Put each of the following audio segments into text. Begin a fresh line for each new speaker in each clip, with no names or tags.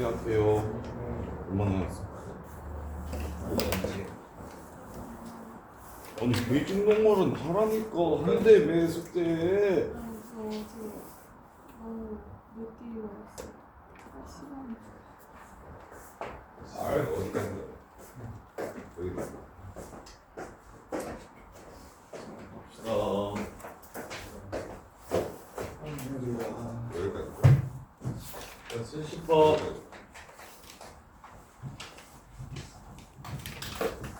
수리할게요. 얼마나 했어? 아니 베이징 동물은 하라니까 한대 매 숙제.
몇 개월 왔어? 시간.
어디 가는 거야? 여기 가. 갑시다. 여기 가는 거야? 70번.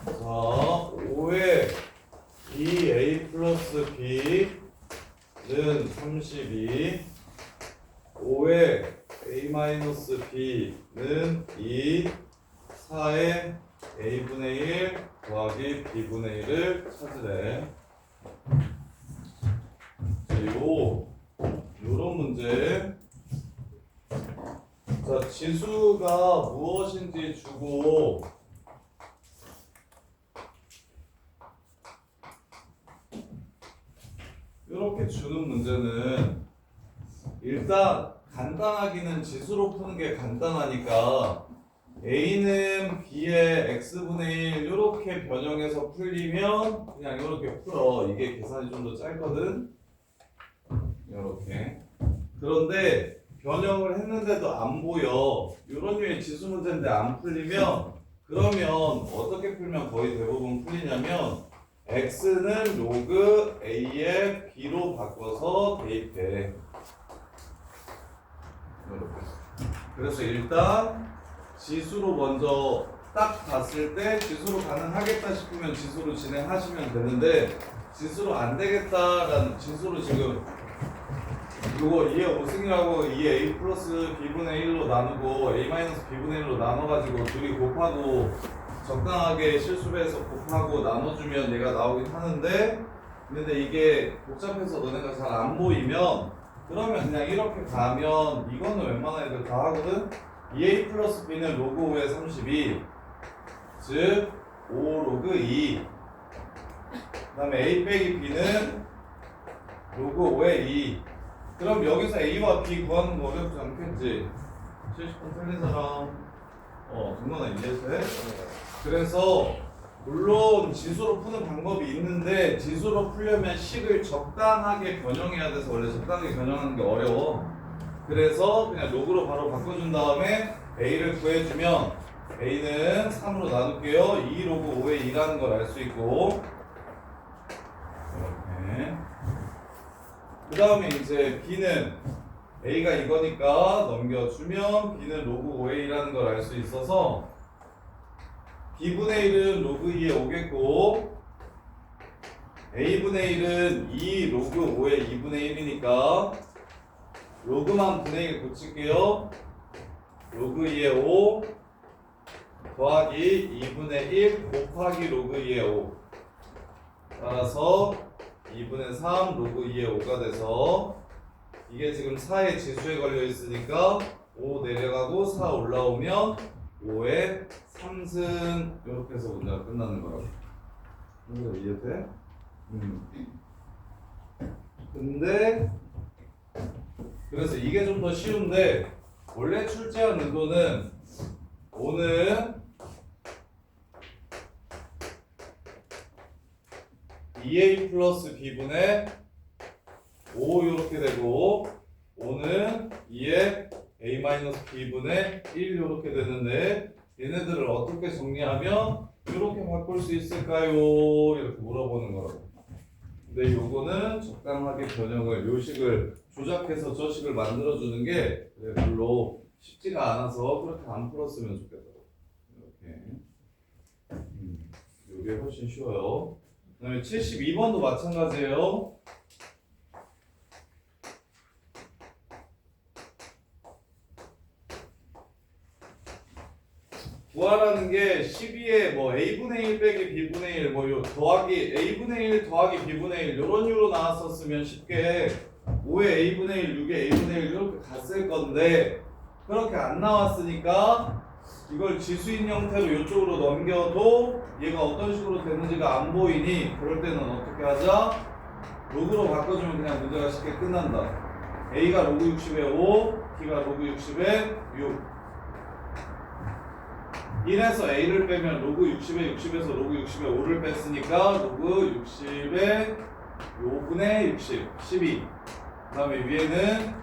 자, 5에 2a 플러스 b는 32, 5에 a 마이너스 b는 2, 4에 a분의 1 더하기 b분의 1을 찾으래. 요런 문제. 자, 지수가 무엇인지 주고 이렇게 주는 문제는 일단 간단하기는 지수로 푸는 게 간단하니까 a는 b의 x분의 1 이렇게 변형해서 풀리면 그냥 이렇게 풀어. 이게 계산이 좀 더 짧거든. 이렇게. 그런데 변형을 했는데도 안 보여. 이런 류의 지수 문제인데 안 풀리면 그러면 어떻게 풀면 거의 대부분 풀리냐면 x는 로그 a의 b로 바꿔서 대입해. 이렇게. 그래서 일단 지수로 먼저 딱 봤을 때 지수로 가능하겠다 싶으면 지수로 진행하시면 되는데 지수로 안 되겠다라는 지수로 지금 이거 2의 5승이라고 2의 a 플러스 b분의 1로 나누고 a 마이너스 b분의 1로 나눠가지고 둘이 곱하고 적당하게 실수배해서 곱하고 나눠주면 얘가 나오긴 하는데 근데 이게 복잡해서 너네가 잘 안 보이면 그러면 그냥 이렇게 가면 이거는 웬만한 애들 다 하거든. 2a 플러스 b는 로그 5의 32 즉 5 로그 2 그 다음에 a 빼기 b는 로그 5의 2 그럼 여기서 a와 b 구하는 거 어렵지 않겠지? 70번 틀린 사람 정말 이해돼? 그래서 물론 지수로 푸는 방법이 있는데 지수로 풀려면 식을 적당하게 변형해야 돼서 원래 적당하게 변형하는 게 어려워. 그래서 그냥 로그로 바로 바꿔준 다음에 a를 구해주면 a는 3으로 나눌게요. 2 로그 5의 2라는 걸 알 수 있고 이렇게 그 다음에 이제 b는 a가 이거니까 넘겨주면 b는 로그 5의 2라는 걸 알 수 있어서 b분의 1은 로그 2에 오겠고 a분의 1은 2 로그 5의 2분의 1이니까 로그만 분의 1 고칠게요. 로그 2의 5 더하기 2분의 1 곱하기 로그 2의 5 따라서 2분의 3 로그 2의 5가 돼서 이게 지금 4의 지수에 걸려 있으니까 5 내려가고 4 올라오면 5의 3승 이렇게 해서 문제가 끝나는 거라고. 이거 이해돼? 근데 그래서 이게 좀 더 쉬운데 원래 출제한 의도는 오는 2a 플러스 b분의 5 이렇게 되고 5는 2의 a 마이너스 b분의 1 이렇게 되는데 얘네들을 어떻게 정리하면 이렇게 바꿀 수 있을까요? 이렇게 물어보는 거라고. 근데 요거는 적당하게 변형을 요식을 조작해서 저식을 만들어주는 게 별로 쉽지가 않아서 그렇게 안 풀었으면 좋겠다고. 이렇게 요게 훨씬 쉬워요. 그 다음에 72번도 마찬가지예요. 구하라는 게 12에 뭐 a분의 1 빼기 b분의 1 뭐 요 더하기 a분의 1 더하기 b분의 1 요런 유로 나왔었으면 쉽게 5에 a분의 1, 6에 a분의 1 이렇게 갔을 건데 그렇게 안 나왔으니까 이걸 지수인 형태로 이쪽으로 넘겨도 얘가 어떤 식으로 되는지가 안 보이니 그럴 때는 어떻게 하자? 로그로 바꿔주면 그냥 문제가 쉽게 끝난다. a가 로그 60에 5, b가 로그 60에 6 1에서 a를 빼면 로그 60에 60에서 로그 60에 5를 뺐으니까 로그 60에 5분의 60 12. 그 다음에 위에는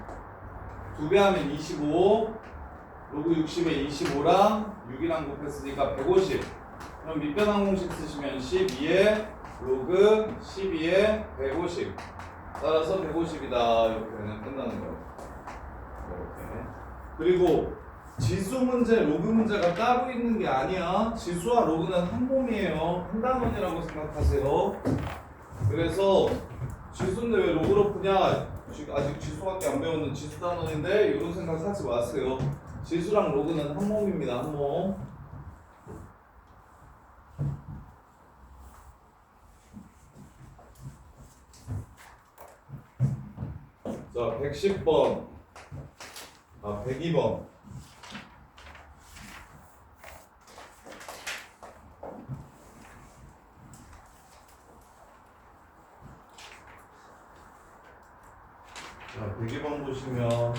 2배 하면 25 로그 60에 25랑 6이랑 곱했으니까 150. 그럼 밑변환 공식 쓰시면 12에 로그 12에 150. 따라서 150이다. 이렇게 그냥 끝나는 거예요. 이렇게. 그리고 지수 문제, 로그 문제가 따로 있는 게 아니야. 지수와 로그는 한 몸이에요. 한 단원이라고 생각하세요. 그래서 지수인데 왜 로그로 푸냐? 아직 지수밖에 안 배웠는 지수 단원인데 이런 생각 하지 마세요. 지수랑 로그는 한 몸입니다. 한 몸. 자, 110번. 102번. 자, 102번 보시면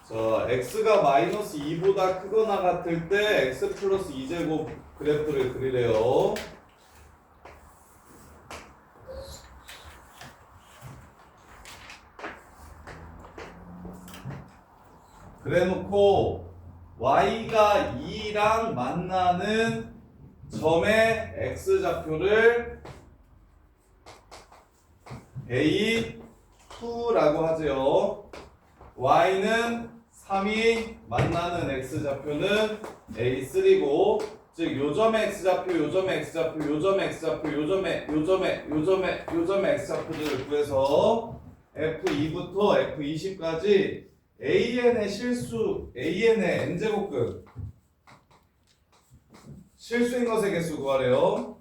자, x가 마이너스 2보다 크거나 같을 때 x 플러스 2제곱 그래프를 그리래요. 그래놓고 y가 2랑 만나는 점의 x좌표를 A2라고 하죠. y는 3이 만나는 x좌표는 A3고, 즉 요점의 x좌표, 요점의 x좌표, 요점의 x좌표, 요점의 x좌표들을 구해서 F2부터 F20까지 AN의 실수, AN의 n제곱근 실수인 것의 개수 구하래요.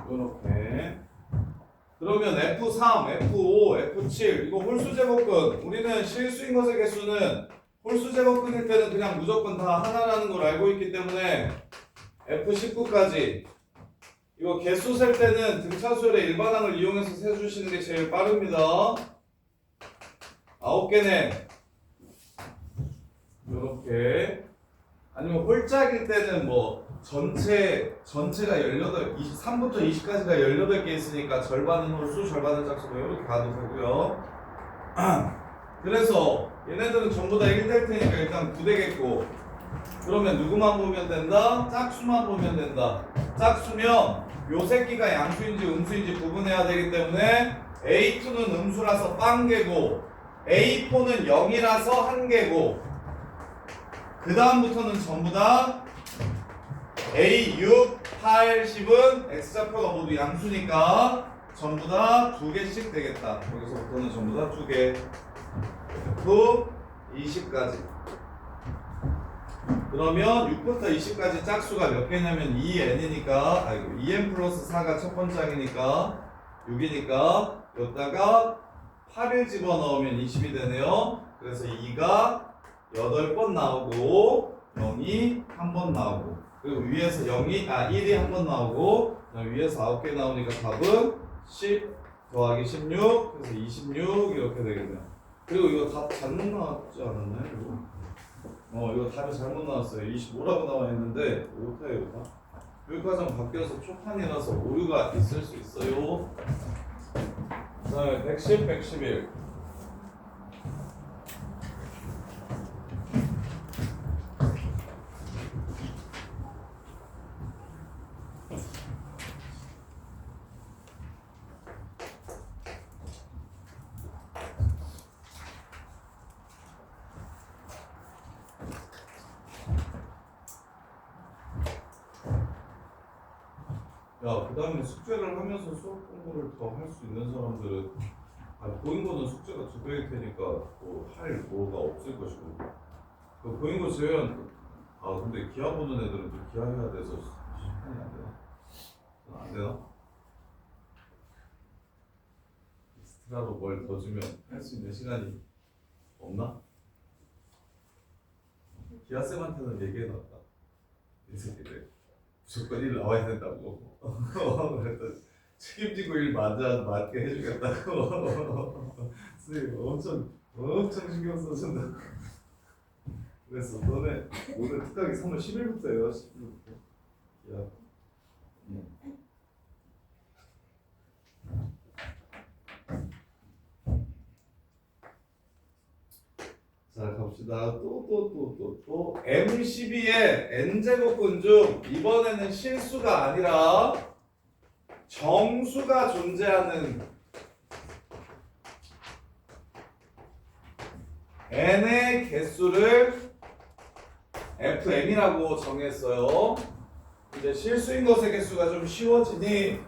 이렇게. 그러면 F3, F5, F7 이거 홀수 제곱근. 우리는 실수인 것의 개수는 홀수 제곱근일 때는 그냥 무조건 다 하나라는 걸 알고 있기 때문에 F19까지 이거 개수 셀 때는 등차수열의 일반항을 이용해서 세주시는 게 제일 빠릅니다. 9개네. 이렇게. 아니면 홀짝일 때는 뭐 전체가 18, 23부터 20까지가 18개 있으니까 절반은 홀수, 절반은 짝수 이렇게 가도 되고요. 그래서 얘네들은 전부 다 1될 테니까 일단 9되겠고, 그러면 누구만 보면 된다? 짝수만 보면 된다. 짝수면 요 새끼가 양수인지 음수인지 구분해야 되기 때문에 A2는 음수라서 빵개고 A4는 0이라서 한개고, 그 다음부터는 전부 다 A6, 8, 10은 X좌표가 모두 양수니까 전부 다 2개씩 되겠다. 여기서부터는 전부 다 2개. F 20까지. 그러면 6부터 20까지 짝수가 몇 개냐면 2n이니까, 아이고, 2n 플러스 4가 첫 번째 항이니까 6이니까 여기다가 8을 집어넣으면 20이 되네요. 그래서 2가 8번 나오고 0이 한 번 나오고, 그리고 위에서 1이 한 번 나오고, 위에서 9개 나오니까 답은 10 더하기 16, 그래서 26 이렇게 되겠네요. 그리고 이거 답 잘못 나왔지 않았나요? 이거 답이 잘못 나왔어요. 25라고 나와 있는데 오타예요, 오타. 여기까지 바뀌어서 초판이라서 오류가 있을 수 있어요. 그 다음에 110, 111. 야, 그 다음에 숙제를 하면서 수학 공부를 더 할 수 있는 사람들은, 보인 거는 숙제가 2배일 테니까 할 뭐가 없을 것이고, 보인 거 제외한, 근데 기하 보는 애들은 또 기하해야 돼서 시간이 안 되나? 안 되나? 익스트라로 뭘 더 주면 할 수 있는 시간이 없나? 기하쌤한테는 얘기해놨다. 이 새끼들 무조건 1 나와야 된다고. 그랬더니 책임지고 일 맞게 해주겠다고. 선생님 엄청 신경 써준다. 그래서 너네 오늘 특강이 3월 10일부터예요. 10일부터. 야. 자 갑시다. 또 M12의 n제곱근 중 이번에는 실수가 아니라 정수가 존재하는 n의 개수를 fm이라고 정했어요. 이제 실수인 것의 개수가 좀 쉬워지니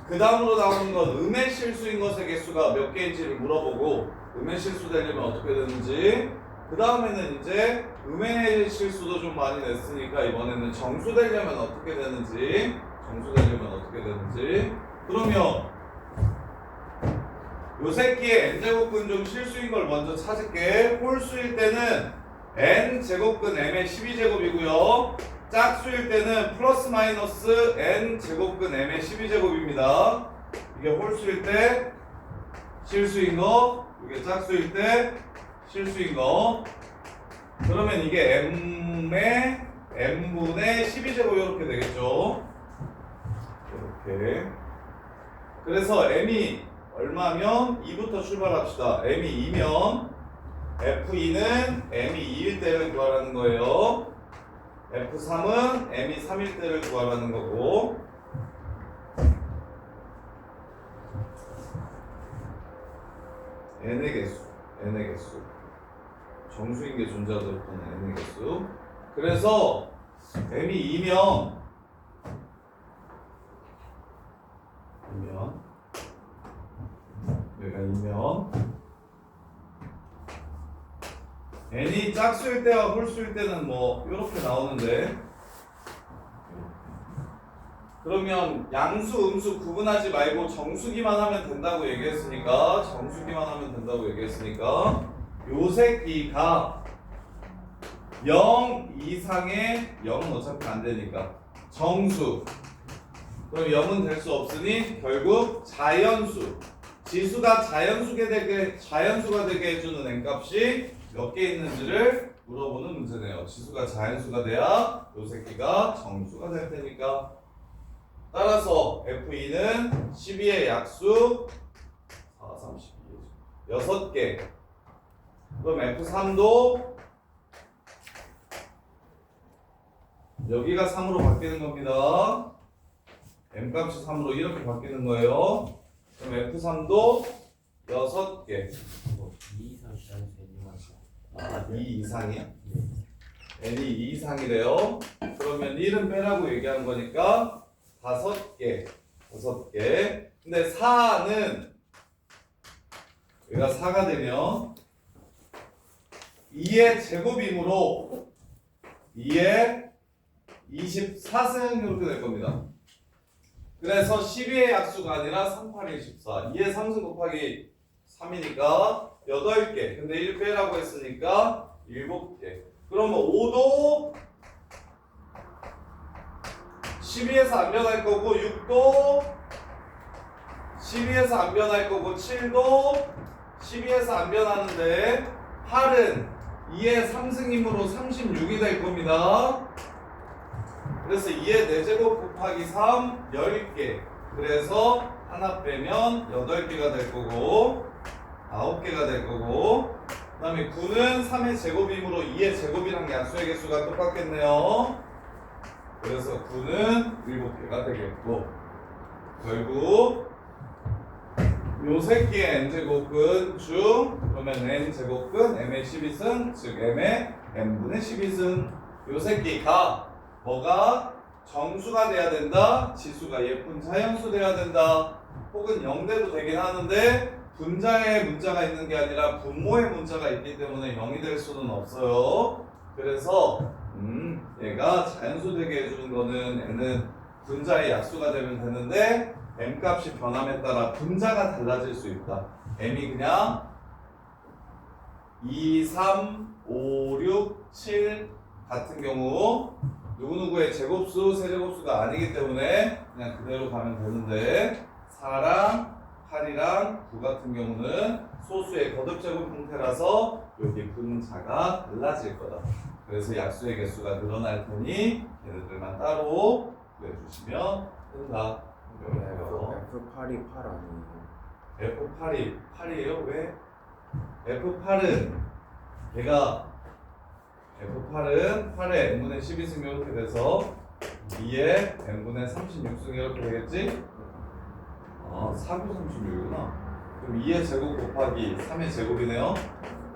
그 다음으로 나오는 건 음의 실수인 것의 개수가 몇 개인지를 물어보고 음의 실수 되려면 어떻게 되는지, 그 다음에는 이제 음의 실수도 좀 많이 냈으니까 이번에는 정수 되려면 어떻게 되는지, 그러면 요 새끼의 n제곱근 중 실수인 걸 먼저 찾을게. 홀수일 때는 n제곱근 m의 12제곱이고요 짝수일 때는 플러스 마이너스 n제곱근 m의 12제곱입니다 이게 홀수일 때 실수인 거, 이게 짝수일 때 실수인 거. 그러면 이게 m의 m분의 12제곱 이렇게 되겠죠. 이렇게. 그래서 m이 얼마면 2부터 출발합시다. m이 2면 f2는 m이 2일 때를 구하라는 거예요. f3은 m이 3일 때를 구하라는 거고. n의 개수. 정수인 게 존재하도록 하는 n의 개수. 그래서 m이 2면 여기가 2면 n이 짝수일 때와 홀수일 때는 뭐 이렇게 나오는데, 그러면 양수, 음수 구분하지 말고 정수기만 하면 된다고 얘기했으니까 요 새끼가 0 이상의 0은 어차피 안 되니까 정수. 그럼 0은 될 수 없으니 결국 자연수. 지수가 자연수가 되게 해주는 n값이 몇 개 있는지를 물어보는 문제네요. 지수가 자연수가 돼야 요 새끼가 정수가 될 테니까. 따라서 F2는 12의 약수 4, 32, 6개. 그럼 F3도 여기가 3으로 바뀌는 겁니다. M값이 3으로 이렇게 바뀌는 거예요. 그럼 F3도 6개.
2 이상 자연수
2 이상이야? n이 2 이상이래요. 그러면 1은 빼라고 얘기한 거니까 5개. 근데 4는 여기가 4가 되면 2의 제곱이므로 2의 24승 이렇게 될 겁니다. 그래서 12의 약수가 아니라 3, 8, 1, 14. 2의 3승 곱하기 3이니까 8개. 근데 1 빼라고 했으니까 7개. 그러면 5도 12에서 안 변할 거고, 6도 12에서 안 변할 거고, 7도 12에서 안 변하는데 8은 2의 3승이므로 36이 될 겁니다. 그래서 2의 4제곱 곱하기 3 10개. 그래서 하나 빼면 8개가 될 거고 9개가 될 거고, 그 다음에 9는 3의 제곱이므로 2의 제곱이랑 약수의 개수가 똑같겠네요. 그래서 9는 7개가 되겠고, 결국 요 새끼의 n제곱근 중, 그러면 n제곱근 m의 12승, 즉 m의 n분의 12승. 요 새끼가 뭐가 정수가 돼야 된다, 지수가 예쁜 자연수 돼야 된다, 혹은 0대도 되긴 하는데 분자에 문자가 있는 게 아니라 분모에 문자가 있기 때문에 0이 될 수는 없어요. 그래서 얘가 자연수 되게 해주는 거는 n은 분자의 약수가 되면 되는데 m값이 변함에 따라 분자가 달라질 수 있다. m이 그냥 2, 3, 5, 6, 7 같은 경우 누구누구의 제곱수, 세제곱수가 아니기 때문에 그냥 그대로 가면 되는데 4랑 8이랑 9 같은 경우는 소수의 거듭제곱 형태라서 여기 분자가 달라질 거다. 그래서 약수의 개수가 늘어날 테니 얘네들만 따로 구해주시면 된다.
F8이 8 아니에요?
F8이 8이에요? 왜? F8은 얘가 F8은 8에 n분의 12승 이렇게 돼서 2에 n분의 36승 이렇게 되겠지? 4구 36이구나. 그럼 2의 제곱 곱하기 3의 제곱이네요.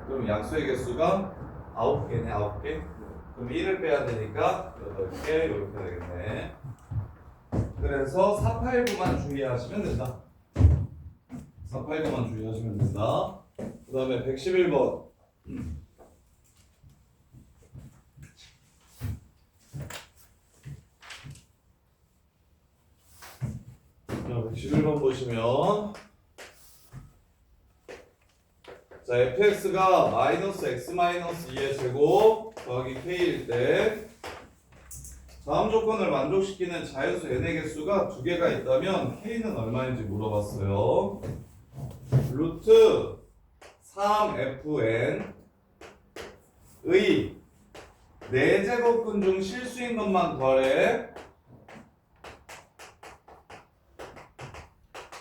그럼 약수의 개수가 9개네, 9개. 그럼 1을 빼야 되니까 8개 이렇게 되겠네. 그래서 489만 주의하시면 된다. 489만 주의하시면 된다. 그 다음에 111번. 자, 111번 보시면 자, fx가 마이너스 x 마이너스 2의 제곱 더하기 k일 때 다음 조건을 만족시키는 자연수 n의 개수가 2개가 있다면 k는 얼마인지 물어봤어요. 루트 3fn의 4제곱근 중 실수인 것만 더해.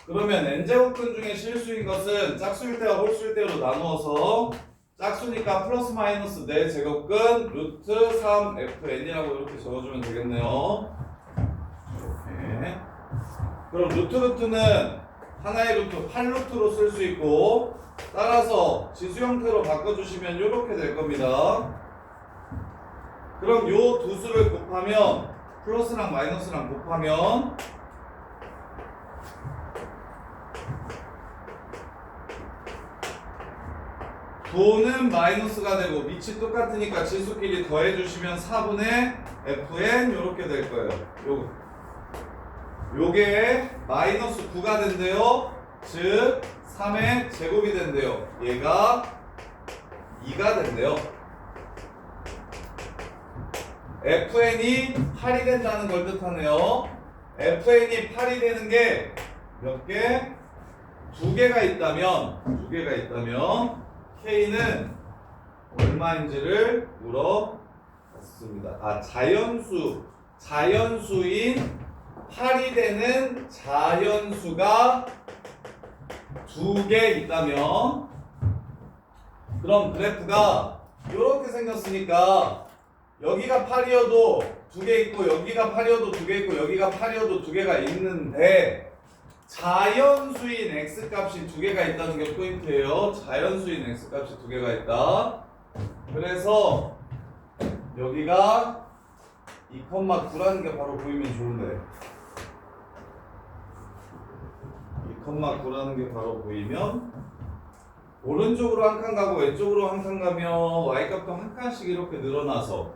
그러면 n제곱근 중에 실수인 것은 짝수일 때와 홀수일 때로 나누어서 짝수니까 플러스 마이너스 4제곱근 루트 3fn이라고 이렇게 적어주면 되겠네요. 이렇게. 그럼 루트는 하나의 루트 8루트로 쓸 수 있고 따라서 지수 형태로 바꿔주시면 이렇게 될 겁니다. 그럼 요 두 수를 곱하면 플러스랑 마이너스랑 곱하면 도는 마이너스가 되고 밑이 똑같으니까 지수끼리 더해주시면 4분의 fn 이렇게 될 거예요. 요게 마이너스 9가 된대요. 즉 3의 제곱이 된대요. 얘가 2가 된대요. fn이 8이 된다는 걸 뜻하네요. fn이 8이 되는 게 몇 개? 2개가 있다면 K는 얼마인지를 물어봤습니다. 자연수인 8이 되는 자연수가 2개 있다면 그럼 그래프가 이렇게 생겼으니까 여기가 8이어도 2개 있고 여기가 8이어도 2개 있고 여기가 8이어도 2개가 있는데 자연수인 x값이 2개가 있다는 게 포인트예요. 자연수인 x값이 2개가 있다. 그래서 여기가 2,9라는 게 바로 보이면 좋은데 2,9라는 게 바로 보이면 오른쪽으로 한 칸 가고 왼쪽으로 한 칸 가면 y값도 한 칸씩 이렇게 늘어나서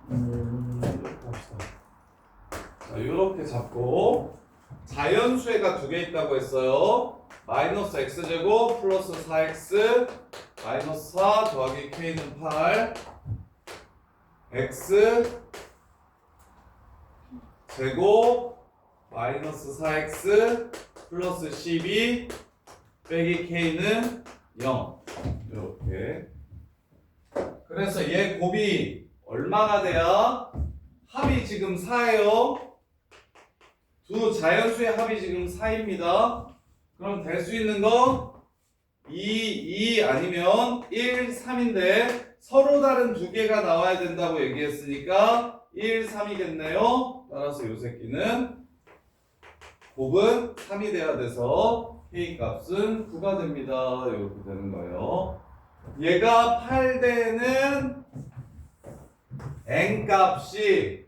이렇게 합시다. 자, 이렇게 잡고 자연수가 2개 있다고 했어요. 마이너스 x제곱 플러스 4x 마이너스 4 더하기 k는 8 x 제곱 마이너스 4x 플러스 12 빼기 k는 0 이렇게. 그래서 얘 곱이 얼마가 돼야 합이 지금 4예요. 두 자연수의 합이 지금 4입니다. 그럼 될 수 있는 거 2 아니면 1, 3인데 서로 다른 2개가 나와야 된다고 얘기했으니까 1, 3이겠네요. 따라서 요 새끼는 곱은 3이 돼야 돼서 K값은 9가 됩니다. 이렇게 되는 거예요. 얘가 8되는 N값이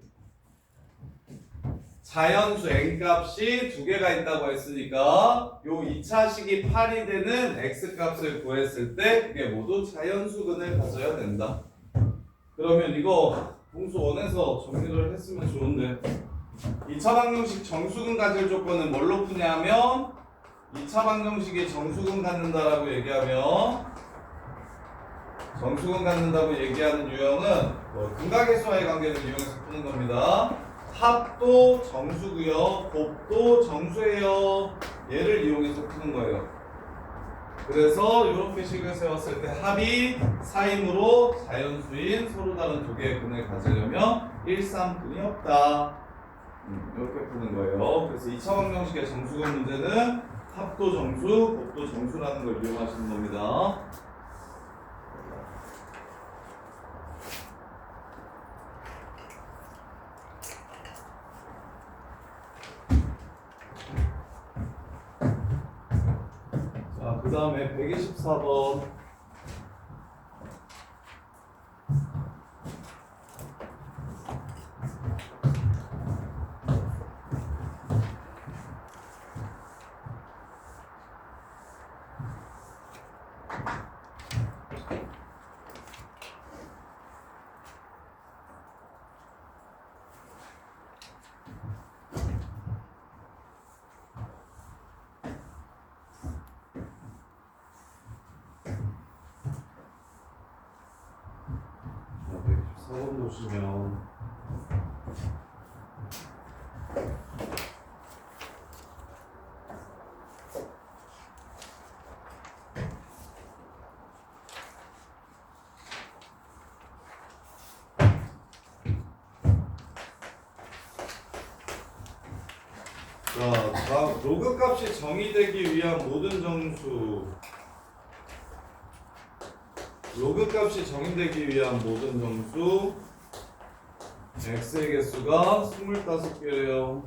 자연수 N값이 2개가 있다고 했으니까 요 2차식이 8이 되는 X값을 구했을 때 그게 모두 자연수근을 가져야 된다. 그러면 이거 공수 1에서 정리를 했으면 좋은데 2차 방정식 정수근 가질 조건은 뭘로 푸냐면 2차 방정식이 정수근 갖는다라고 얘기하면 정수근 갖는다고 얘기하는 유형은 뭐 근각계수와의 관계를 이용해서 푸는 겁니다. 합도 정수고요. 곱도 정수예요. 얘를 이용해서 푸는 거예요. 그래서 이렇게 식을 세웠을 때 합이 4이므로 자연수인 서로 다른 두 개의 근을 가지려면 1, 3근이 없다. 이렇게 푸는 거예요. 그래서 2차원 형식의 정수근 문제는 합도 정수, 곱도 정수라는 걸 이용하시는 겁니다. 자, 그 다음에 124번. 자, 124번 보시면 자, 로그 값이 정의되기 위한 모든 정수. 로그 값이 정의되기 위한 모든 정수. x의 개수가 25개래요.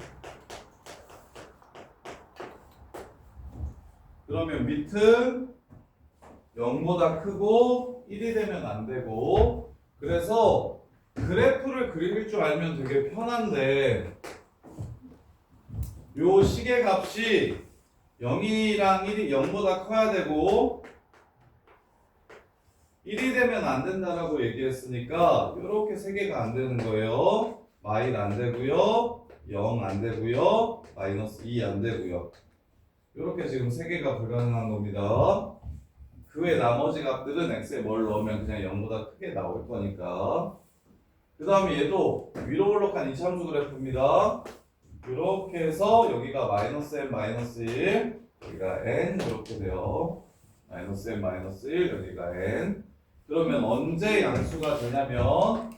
그러면 밑은 0보다 크고 1이 되면 안 되고, 그래서 그래프를 그릴 줄 알면 되게 편한데 요 식의 값이 0이랑 1이 0보다 커야 되고 1이 되면 안 된다라고 얘기했으니까 이렇게 세 개가 안 되는 거예요. 마일 안 되고요, 0 안 되고요, 마이너스 2 안 되고요. 이렇게 지금 세 개가 불가능한 겁니다. 그 외 나머지 값들은 x에 뭘 넣으면 그냥 0보다 크게 나올 거니까. 그 다음에 얘도 위로 올라간 이차함수 그래프입니다. 이렇게 해서 여기가 마이너스 n 마이너스 1, 여기가 n 이렇게 돼요. 마이너스 n 마이너스 1, 여기가 n. 그러면 언제 양수가 되냐면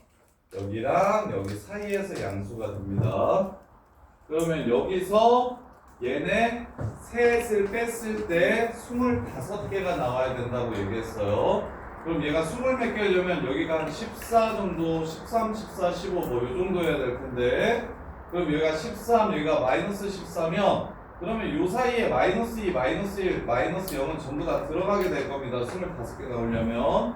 여기랑 여기 사이에서 양수가 됩니다. 그러면 여기서 얘네 셋을 뺐을 때 25개가 나와야 된다고 얘기했어요. 그럼 얘가 20몇 개려면 여기가 한 14 정도, 13, 14, 15 뭐 요 정도 해야 될 텐데, 그럼 여기가 13, 여기가 마이너스 14면 그러면 요 사이에 마이너스 2, 마이너스 1, 마이너스 0은 전부 다 들어가게 될 겁니다. 25개 나오려면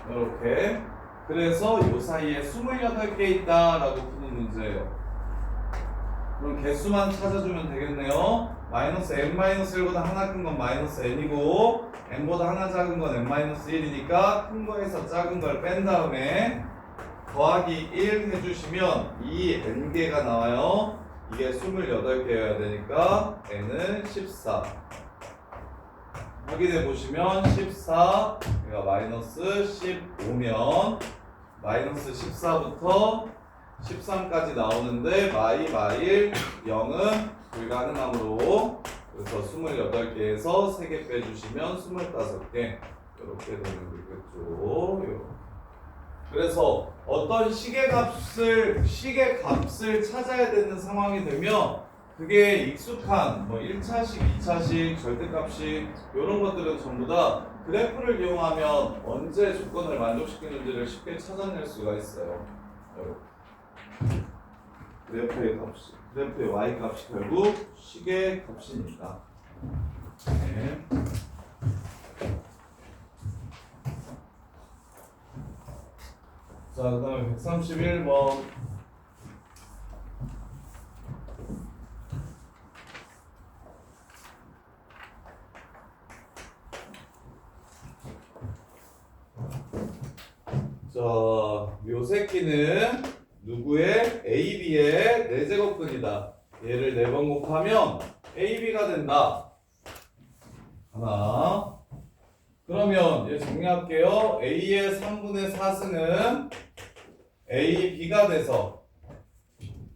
이렇게. 그래서 요 사이에 28개 있다라고 푸는 문제예요. 그럼 개수만 찾아주면 되겠네요. 마이너스 n-1보다 하나 큰 건 마이너스 n이고 n보다 하나 작은 건 n-1이니까 큰 거에서 작은 걸 뺀 다음에 더하기 1 해주시면 이 n개가 나와요. 이게 28개여야 되니까 n은 14. 확인해 보시면 14, 얘가 마이너스 15면 마이너스 14부터 13까지 나오는데 마일 0은 불가능하므로, 그래서 28개에서 3개 빼주시면 25개 이렇게 되는 거겠죠. 그래서 어떤 식의 값을 찾아야 되는 상황이 되면 그게 익숙한 뭐 1차식, 2차식, 절대값식 이런 것들은 전부 다 그래프를 이용하면 언제 조건을 만족시키는지를 쉽게 찾아낼 수가 있어요. 그래프의 y 값이 결국 식의 값이니까. 네. 자, 그 다음에 131번. 자, 요 새끼는 누구의? AB의 4제곱근이다. 얘를 4번 곱하면 AB가 된다. 하나. 그러면 얘 정리할게요. A의 3분의 4승은 A, B가 돼서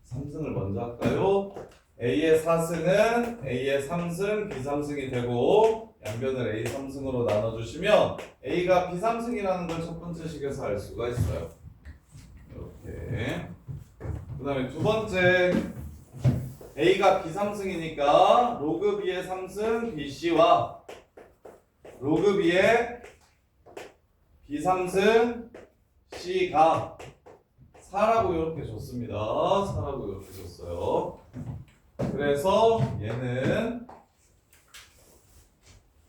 3승을 먼저 할까요? A의 4승은 A의 3승, B 3승이 되고 양변을 A 3승으로 나눠주시면 A가 B 3승이라는 걸 첫 번째 식에서 알 수가 있어요. 이렇게. 그 다음에 두 번째 A가 B 3승이니까 로그 B의 3승 BC와 로그 B의 B 3승 C가 4라고 이렇게 줬습니다. 4라고 이렇게 줬어요. 그래서 얘는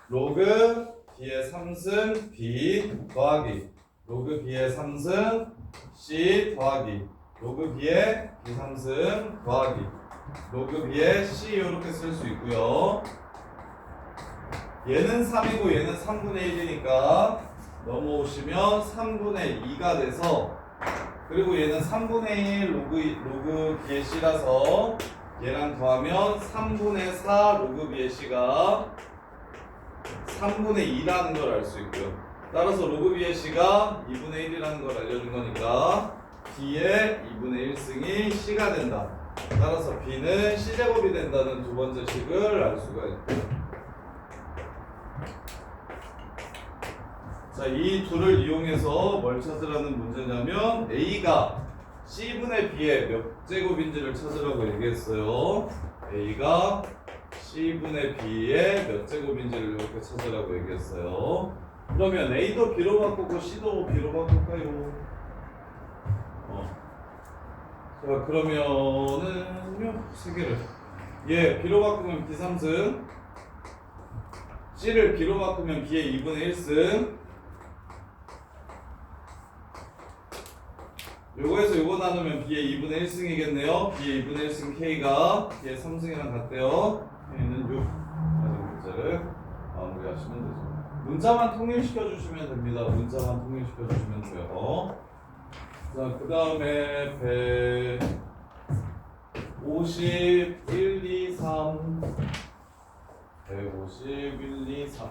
로그 B의 3승 B 더하기 로그 B의 3승 C 더하기 로그 B의 B 3승 더하기 로그 B의 C 이렇게 쓸 수 있고요. 얘는 3이고 얘는 3분의 1이니까 넘어오시면 3분의 2가 돼서 그리고 얘는 3분의 1 로그 B의 C라서 얘랑 더하면 3분의 4 로그 B의 C가 3분의 2라는 걸 알 수 있고요. 따라서 로그 B의 C가 2분의 1이라는 걸 알려준 거니까 B의 2분의 1승이 C가 된다. 따라서 B는 C제곱이 된다는 두 번째 식을 알 수가 있고요. 자, 이 둘을 이용해서 뭘 찾으라는 문제냐면 A가 C분의 B의 몇 제곱인지를 찾으라고 얘기했어요. A가 C분의 B의 몇 제곱인지를 이렇게 찾으라고 얘기했어요. 그러면 A도 B로 바꾸고 C도 B로 바꿀까요? 자, 그러면은요, 세 개를. 얘 B로 바꾸면 B 3승, C를 B로 바꾸면 B의 2분의 1승. 요거에서 요거 나누면 B의 2분의 1승이겠네요. B의 2분의 1승 K가 B의 3승이랑 같대요. K는 6. 가진 문제를 마무리하시면 되죠. 문자만 통일시켜 주시면 됩니다. 문자만 통일시켜 주시면 돼요. 자, 그 다음에 151, 2, 3 151, 2, 3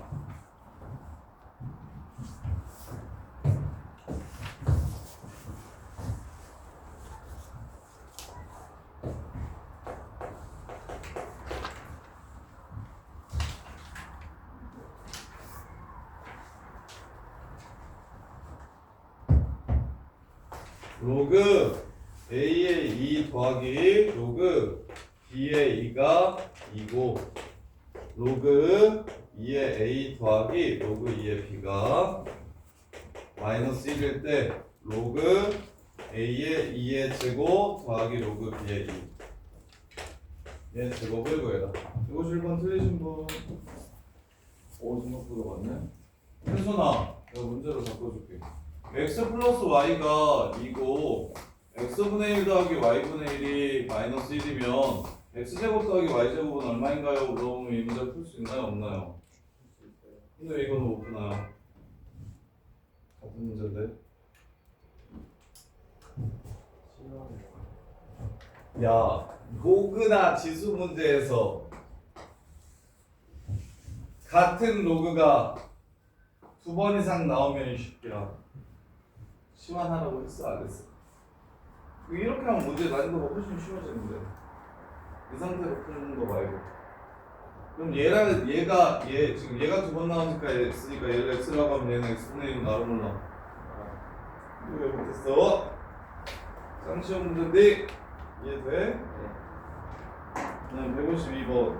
로그 A의 2 더하기 로그 B의 2가 2고 로그 2의 A 더하기 로그 2의 B가 마이너스 1일 때 로그 A의 2의 제곱 더하기 로그 B의 2 얘 제곱을 구해라. 이거 1번 틀리신 분? 오, 생각보다 맞네. 현순아, 내가 문제로 바꿔줄게. x 플러스 y가 2고 x분의 1 더하기 y분의 1이 마이너스 1이면 x제곱 더하기 y제곱은 얼마인가요? 물어보면 이 문제 풀 수 있나요? 없나요? 근데 왜 이거는 못 푸나요? 같은 문제인데. 야, 로그나 지수 문제에서 같은 로그가 2번 이상 나오면 이 새끼야 시환하라고 했어? 안 했어? 이렇게 하면 문제 난이도가 훨씬 쉬워지는데 이 상태로 푸는 거 말고. 그럼 얘 지금 얘가 2번 나오니까 x니까 얘를 x라고 하면 얘는 x분의 1 나를 몰라. 이거 왜 못했어? 쌍시험 문제인데 이해돼? 그다음 152번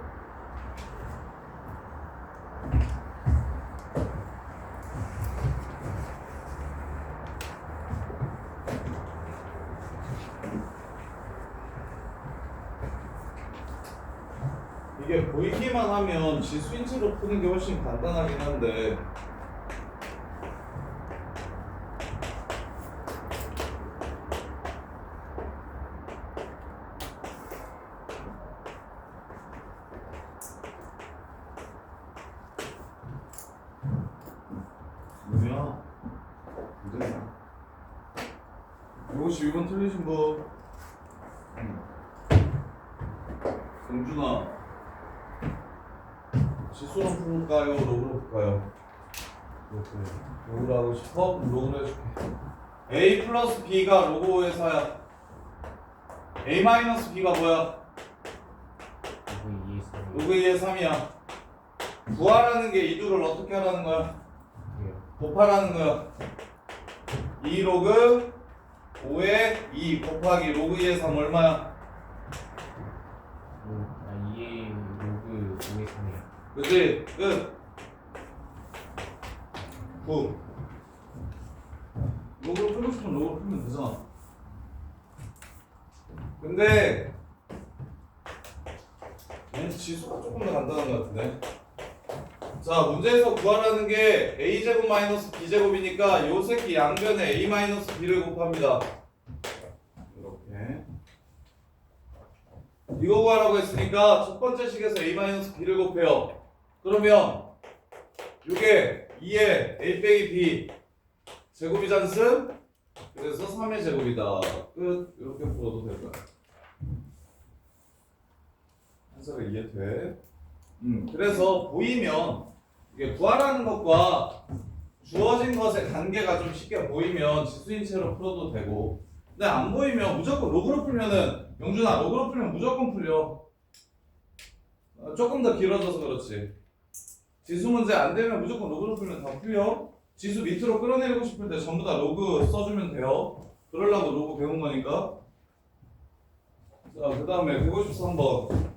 이게 보이기만 하면 지수인치로 푸는 게 훨씬 간단하긴 한데 뭐야? 이래서 52번 틀리신 분 정준아 지수로 풀까요? 로그로 풀까요? 로그를 하고 싶어? 그럼 로그를 해줄게. a 플러스 b가 로그 5의 4야. a 마이너스 b가 뭐야? 로그 2의 3이야. 구하라는 게 이 둘을 어떻게 하라는 거야? 곱하라는 거야. 2 로그 5의 2 곱하기 로그 2의 3 얼마야?
2의 로그 5의 3이야.
그치? 끝. 9. 로그로 풀고 싶으면 로그로 풀면 되잖아. 근데 얘는 지수가 조금 더 간단한 것 같은데. 자, 문제에서 구하라는 게 a제곱 마이너스 b제곱이니까 요 새끼 양변에 a 마이너스 b를 곱합니다. 이렇게 이거 구하라고 했으니까 첫 번째 식에서 a 마이너스 b를 곱해요. 그러면 이게 2의 a 빼기 b 제곱이잖음? 그래서 3의 제곱이다. 끝. 이렇게 풀어도 될 거야. 해석이 이해돼? 그래서 보이면 이게 구하라는 것과 주어진 것의 관계가 좀 쉽게 보이면 지수인 채로 풀어도 되고, 근데 안 보이면 무조건 로그로 풀면은, 영준아 로그로 풀면 무조건 풀려. 조금 더 길어져서 그렇지. 지수 문제 안 되면 무조건 로그로 풀면 다 풀려. 지수 밑으로 끌어내리고 싶을 때 전부 다 로그 써주면 돼요. 그러려고 로그 배운 거니까. 자, 그 다음에 153번.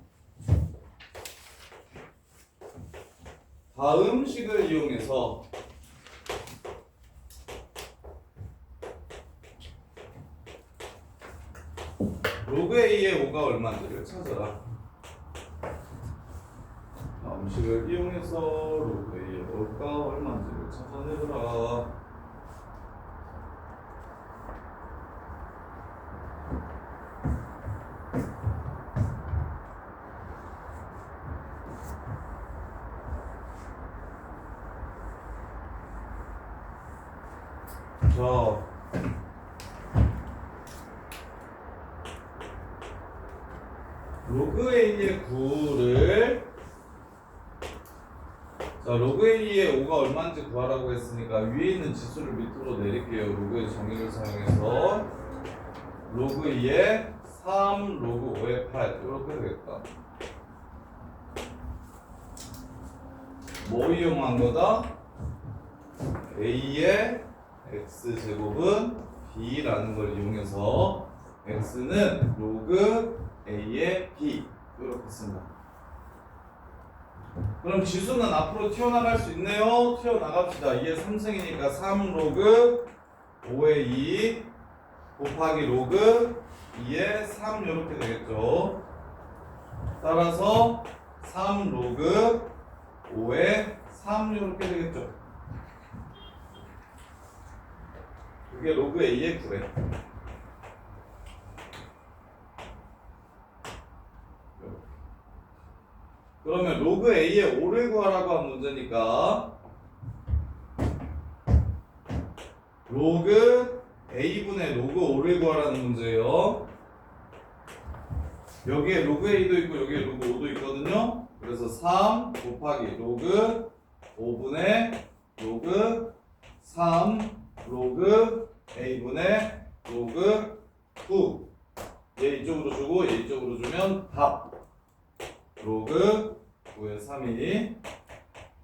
다음 식을 이용해서 로그 A의 5가 얼마인지를 찾아라. 다음 식을 이용해서 로그 A의 5가 얼마인지를 찾아내더라. 자, 로그 A의 9를 로그 A의 5가 얼마인지 구하라고 했으니까 위에 있는 지수를 밑으로 내릴게요. 로그의 정의를 사용해서 로그 2의 3, 로그 5의 8 이렇게 되겠다. 뭐 이용한 거다? A의 x제곱은 b라는 걸 이용해서 x는 로그 a의 b 이렇게 쓴다. 그럼 지수는 앞으로 튀어나갈 수 있네요. 튀어나갑시다. 2의 3승이니까 3 로그 5의 2 곱하기 로그 2의 3 이렇게 되겠죠. 따라서 3 로그 5의 3 이렇게 되겠죠. 그게 로그 A의 9래. 그러면 로그 A의 5를 구하라고 한 문제니까 로그 A분의 로그 5를 구하라는 문제예요. 여기에 로그 A도 있고 여기에 로그 5도 있거든요. 그래서 3 곱하기 로그 5분의 로그 3 로그 A분의 로그 9. 얘 이쪽으로 주고 얘 이쪽으로 주면 답. 로그 9의 3이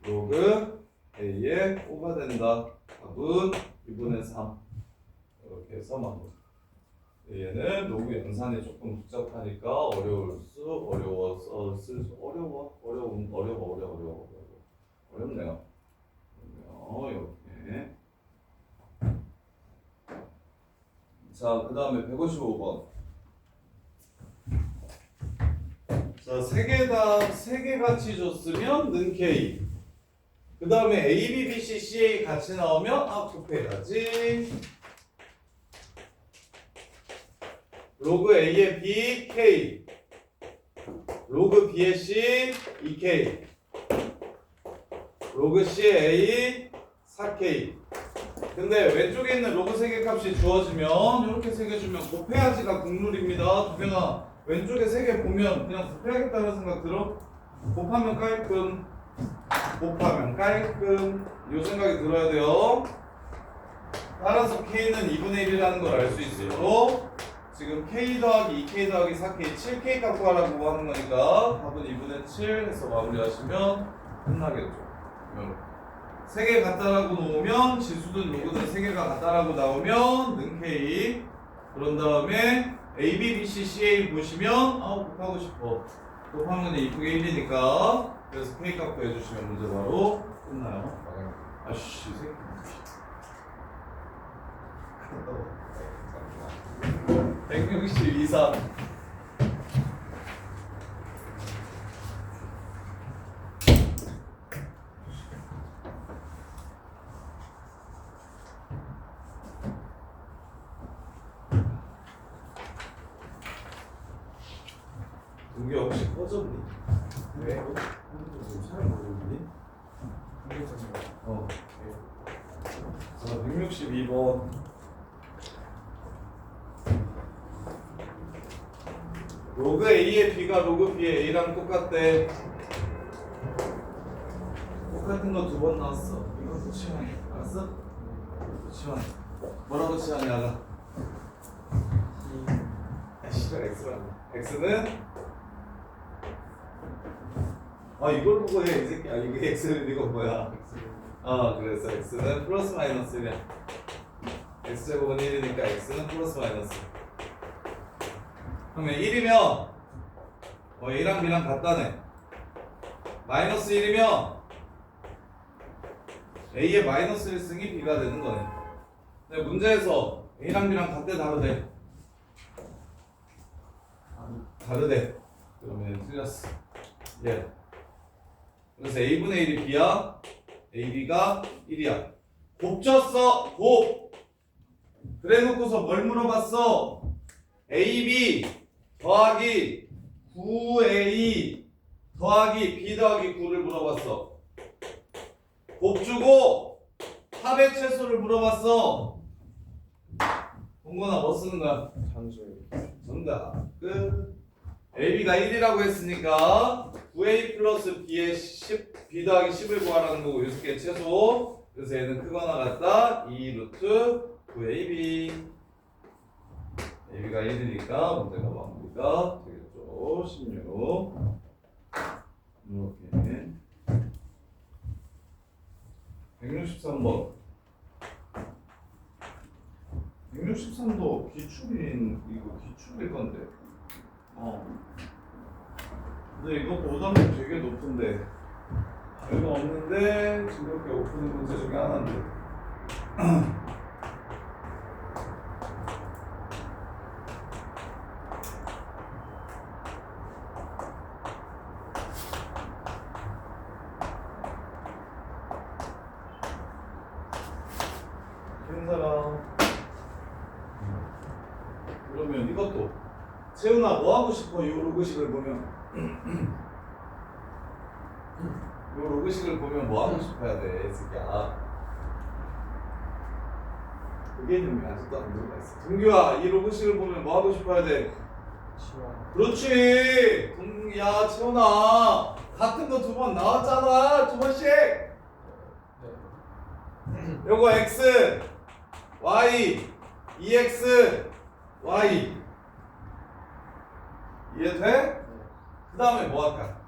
로그 A의 5가 된다. 답은 2분의 3. 이렇게 해서 마무리. 얘는 로그 연산이 조금 복잡하니까 어렵네요. 이렇게. 자, 그 다음에 155번. 자, 세 개 같이 줬으면 는 K. 그 다음에 A, B, B, C, C, A 같이 나오면 곱해야지. 로그 A의 B, K. 로그 B의 C, 2K. 로그 C의 A, 4K. 근데 왼쪽에 있는 로그 3개 값이 주어지면 이렇게 3개 주면 곱해야지가 국룰입니다. 두개나 왼쪽에 3개 보면 그냥 곱해야겠다는 생각 들어? 곱하면 깔끔. 곱하면 깔끔. 요 생각이 들어야 돼요. 따라서 K는 2분의 1이라는 걸 알 수 있어요. 지금 K 더하기 2K 더하기 4K 7K 갖고 하라고 하는 거니까 답은 2분의 7 해서 마무리하시면 끝나겠죠. 3개 같다라고 놓으면 지수든 로그든 3개가 같다라고 나오면 는 K. 그런 다음에 A, B, B, C, C, A 보시면 곱하고 싶어. 곱하는 건 이쁘게 1이니까 그래서 K 값 구해주시면 문제 바로 끝나요. 아씨 이 새끼 160 이상. 동기 혹시 꺼졌니?
왜?
잘 모르니? 자, 162번. 로그 A의 B가 로그 B의 A랑 똑같대. 똑같은 거 두 번 나왔어. 이거 붙이면 알았어? 붙이면 뭐라고 치하니 알아? 씨발 X라고. X는 이걸 보고 해 이 새끼야. 이게 X는 이거 뭐야? 그래서 X는 플러스 마이너스 1이야. X제곱은 1이니까 X는 플러스 마이너스. 그러면 1이면 A랑 B랑 같다네. 마이너스 1이면 A의 마이너스 1승이 B가 되는 거네. 근데 문제에서 A랑 B랑 같대 다르대. 다르대. 그러면 틀렸어. 예. 그래서 A분의 1이 B야. AB가 1이야. 곱쳤어. 곱. 그래 놓고서 뭘 물어봤어? AB 더하기 9A 더하기 B 더하기 9를 물어봤어. 곱주고 합의 최소를 물어봤어. 동건아 뭐 쓰는 거야?
산술.
정답. 끝. AB가 1이라고 했으니까 9A 플러스 B의 10, B 더하기 10을 구하라는 거고 6개 최소. 그래서 얘는 크거나 같다. 2 루트 9AB. AB가 1이니까 문제가 마무리가 되겠죠. 16. 이렇게 163번. 163도 기출일 건데. 근데 이거 오답률 되게 높은데. 별거 없는데 즐겁게 오프는 문제 중에 하나인데. 한 사람. 그러면 이것도 채훈아 뭐 하고 싶어? 요 로그식을 보면 요 로그식을 보면 뭐 하고 싶어야 돼? 이 새끼야. 그게 이름이 아직도 안 들어가 있어. 동규야 이 로그식을 보면 뭐 하고 싶어야 돼? 그렇지. 야 채훈아 같은 거 두 번 나왔잖아. 두 번씩. 요거 x y 2x y 이해돼? 그 다음에 뭐 할까?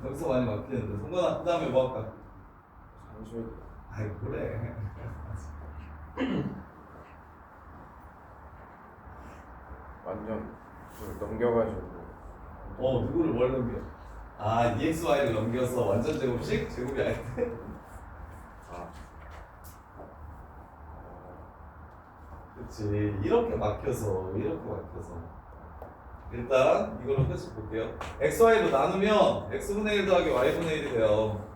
여기서 많이 막히는데 성건아 그 다음에 뭐 할까?
산술.
아이 그래.
완전 좀 넘겨가지고.
누구를 뭘 넘겨? EXY를 넘겨서 완전 제곱식? 제곱이 아닌데? 그치 이렇게 막혀서 일단 이걸로 끝을 볼게요. XY로 나누면 X분의 1 더하기 Y분의 1이 돼요.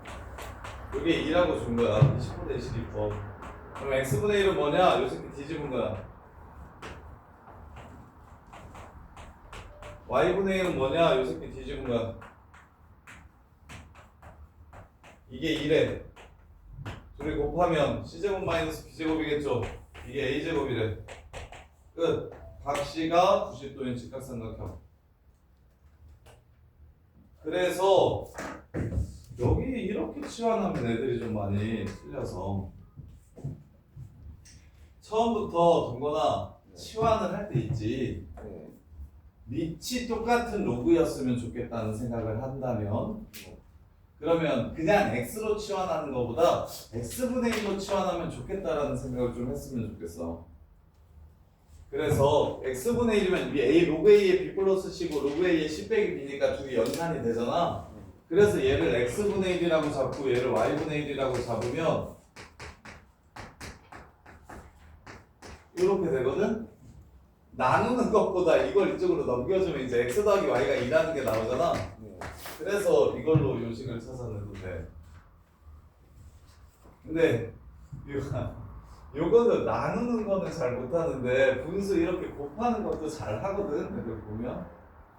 이게 2라고 준 거야. 20분 대 22번. 그럼 X분의 1은 뭐냐? 요 새끼 뒤집은 거야. Y분의 1은 뭐냐? 요 새끼 뒤집은 거야. 이게 2래. 둘이 곱하면 C제곱 마이너스 B제곱이겠죠? 이게 A제곱이래. 끝. 각 C가 90도인 직각삼각형. 그래서 여기 이렇게 치환하면 애들이 좀 많이 틀려서 처음부터 동거나 치환을 할 때 있지.
네.
밑이 똑같은 로그였으면 좋겠다는 생각을 한다면 그러면 그냥 x로 치환하는 것보다 x분의 1로 치환하면 좋겠다라는 생각을 좀 했으면 좋겠어. 그래서 x분의 1이면 이 a 로그 a의 b 플러스 c고 로그 a의 c 빼기 b니까 둘이 연산이 되잖아. 그래서 얘를 x분의 1이라고 잡고 얘를 y분의 1이라고 잡으면 이렇게 되거든? 나누는 것보다 이걸 이쪽으로 넘겨주면 이제 x 더하기 y가 2라는 게 나오잖아.
네.
그래서 이걸로 요식을 찾아내도 돼. 근데 요거는 나누는 거는 잘 못하는데 분수 이렇게 곱하는 것도 잘 하거든. 애들 보면.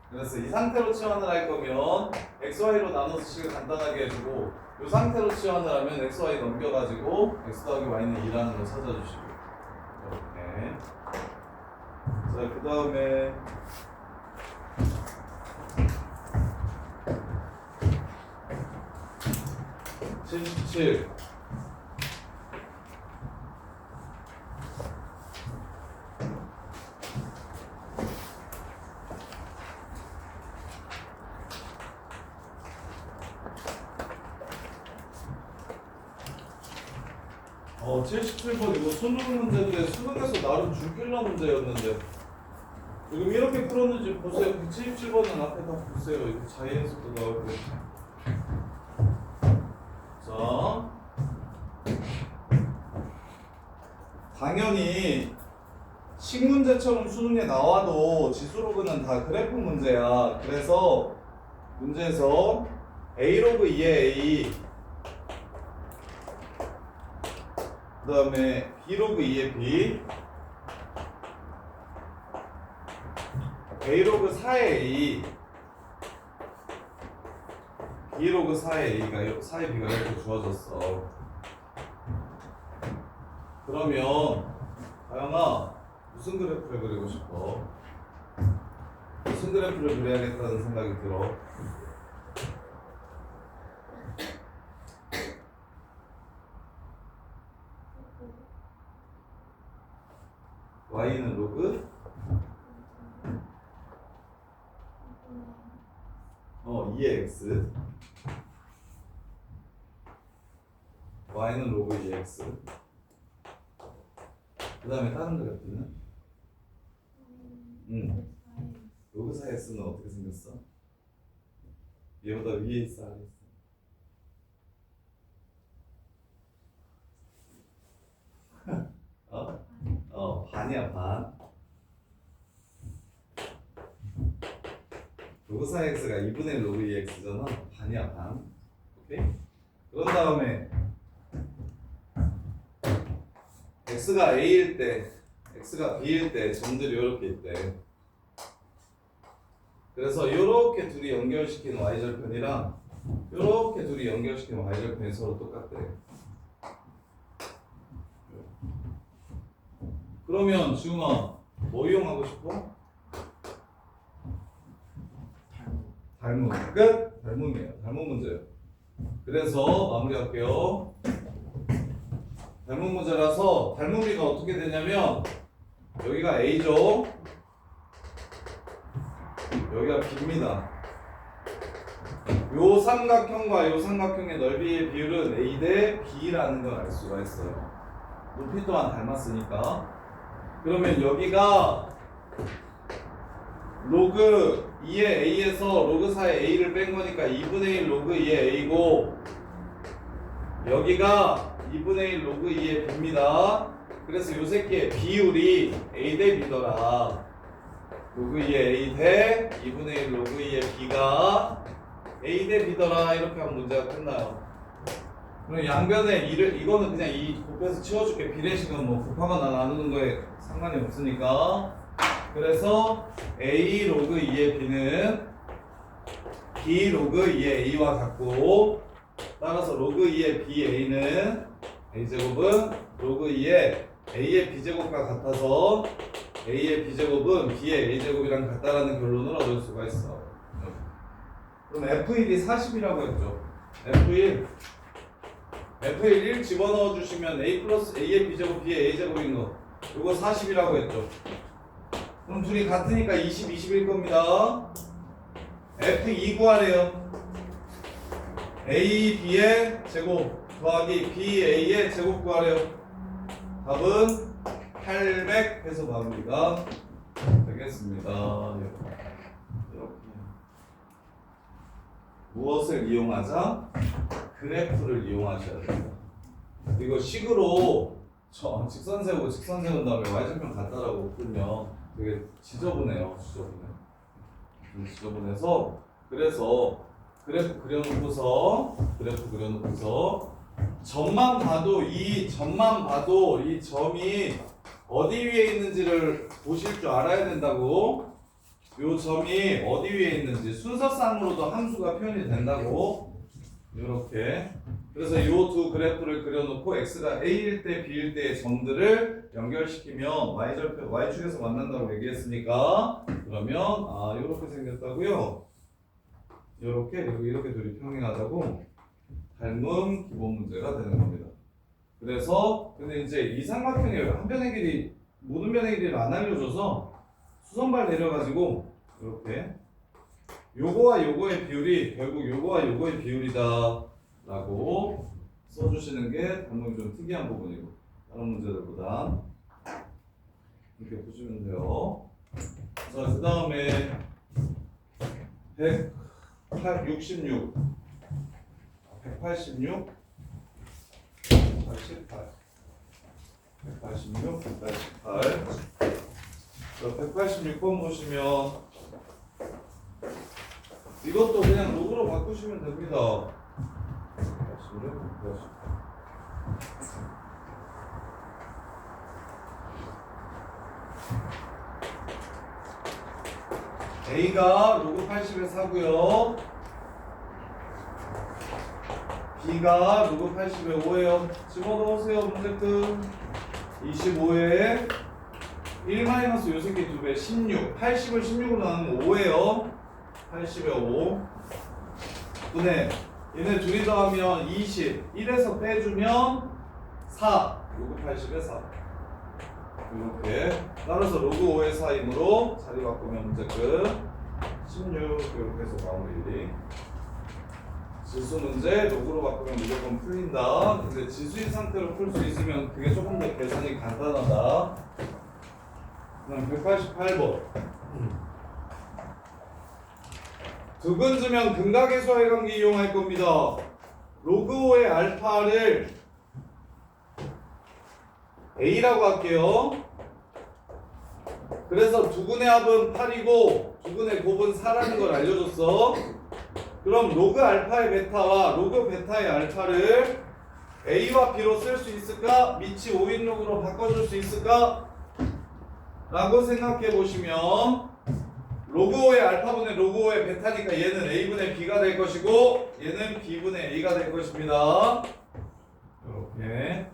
그래서 이 상태로 치환을 할 거면 xy로 나눠서 식을 간단하게 해주고 이 상태로 치환을 하면 xy 넘겨가지고 x 더하기 y는 2라는 거 찾아주시고 이렇게. 자, 그 다음에 (77) 어, 77번 이거 수능 문제인데 수능에서 나름 줄길러 문제였는데 지금 이렇게 풀었는지 보세요. 177번은 앞에 다 보세요. 이거 자연수도 나오고. 자, 당연히 식 문제처럼 수능에 나와도 지수로그는 다 그래프 문제야. 그래서 문제에서 a 로그 2의 a 그 다음에 b 로그 2의 b a 로그 4의 a b 로그 4의 a가 4의 b가 이렇게 주어졌어. 그러면 다영아 무슨 그래프를 그리고 싶어? 무슨 그래프를 그려야겠다는 생각이 들어? y는 로그 2의 x y는 로그 2의 x 그 다음에 다른 그래프는? 로그 4x는 어떻게 생겼어? 얘보다 위에 있어 아래 있어? 반이야 반. 로그 4x가 2분의 1 로그 2x잖아. 반이야 반. 오케이? 그런 다음에 x가 a일 때 x가 b일 때 점들이 이렇게 있대. 그래서 이렇게 둘이 연결시킨 y절편이랑 이렇게 둘이 연결시킨 y절편이 서로 똑같대. 그러면 지웅아 뭐 이용하고 싶어? 닮음. 끝? 닮음이에요. 닮음 문제예요. 그래서 마무리할게요. 닮음 문제라서 닮음비가 어떻게 되냐면 여기가 A죠. 여기가 B입니다. 요 삼각형과 요 삼각형의 넓이의 비율은 A 대 B라는 걸 알 수가 있어요. 높이 또한 닮았으니까. 그러면 여기가 로그 2의 A에서 로그 4의 A를 뺀 거니까 2분의 1 로그 2의 A고 여기가 2분의 1 로그 2의 B입니다. 그래서 요 새끼의 비율이 A 대 B더라. 로그 2의 A 대 2분의 1 로그 2의 B가 A 대 B더라. 이렇게 하면 문제가 끝나요. 그럼 양변에 이거는 그냥 이 곱해서 치워줄게. 비례식은 뭐 곱하거나 나누는 거에 상관이 없으니까. 그래서 A 로그 2의 B는 B 로그 2의 A와 같고 따라서 로그 2의 BA는 A제곱은 로그 2의 A의 B제곱과 같아서 A의 B제곱은 B의 A제곱이랑 같다라는 결론을 얻을 수가 있어. 그럼 F1이 40이라고 했죠. F1 F1 1 집어넣어 주시면 A 플러스 A의 B제곱 B의 A제곱인 거 이거 40이라고 했죠. 그럼 둘이 같으니까 20, 20일 겁니다. F2 구하래요. A, B의 제곱 더하기 B, A의 제곱 구하래요. 답은 800 해서 마무리가 되겠습니다. 이렇게 무엇을 이용하자? 그래프를 이용하셔야 됩니다. 이거 식으로 직선 세우고 직선 세운 다음에 y절편 같다라고 풀면 되게 지저분해요. 지저분해서 그래서 그래프 그려놓고서 점만 봐도 이 점이 어디 위에 있는지를 보실 줄 알아야 된다고. 요 점이 어디 위에 있는지 순서상으로도 함수가 표현이 된다고. 이렇게. 그래서 요 두 그래프를 그려놓고 x가 a일 때 b일 때의 점들을 연결시키면 y축에서 만난다고 얘기했으니까 그러면 이렇게 생겼다고요. 이렇게 그리고 이렇게 둘이 평행하다고 닮은 기본 문제가 되는 겁니다. 그래서 근데 이제 이 삼각형의 한 변의 길이 모든 변의 길이를 안 알려줘서 수선발 내려가지고 이렇게 요거와 요거의 비율이 결국 요거와 요거의 비율이다 라고 써주시는 게 당연히 좀 특이한 부분이고 다른 문제들보다 이렇게 보시면 돼요. 자, 그 다음에 186 186 188 186 188 186번 보시면 이것도 그냥 로그로 바꾸시면 됩니다. 186 A가 로그 80에 4고요. B가 로그 80에 5예요. 집어넣으세요. 문제금 25에 1 마이너스 요 새끼 2배 16 80을 16으로 나누면 5예요. 80에 5 분의 얘네 둘이 더하면 20 1에서 빼주면 4 로그 80에 4 이렇게 따라서 로그 5의 4이므로 자리 바꾸면 문제 끝 16 이렇게 해서 마무리. 지수 문제 로그로 바꾸면 무조건 풀린다. 근데 지수인 상태로 풀 수 있으면 그게 조금 더 계산이 간단하다. 그럼 188번 두근즈면 근각의수와의 관계 이용할 겁니다. 로그 5의 알파를 A라고 할게요. 그래서 두근의 합은 8이고 두근의 곱은 4라는 걸 알려줬어. 그럼 로그 알파의 베타와 로그 베타의 알파를 A와 B로 쓸 수 있을까? 밑이 5인 로그로 바꿔줄 수 있을까? 라고 생각해 보시면 로그 5의 알파분의 로그 5의 베타니까 얘는 A분의 B가 될 것이고 얘는 B분의 A가 될 것입니다. 이렇게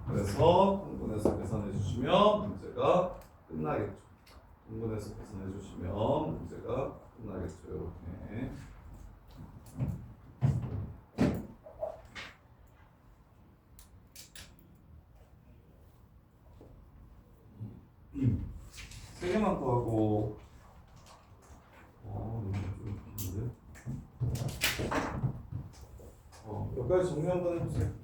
그래서 분분해서 계산해 주시면 문제가 끝나겠죠. 분분해서 계산해 주시면 문제가 끝나겠죠. 이렇게 세 개만 더 하고 너무 좀 긴데? 몇 가지 정리 한번 해보세요.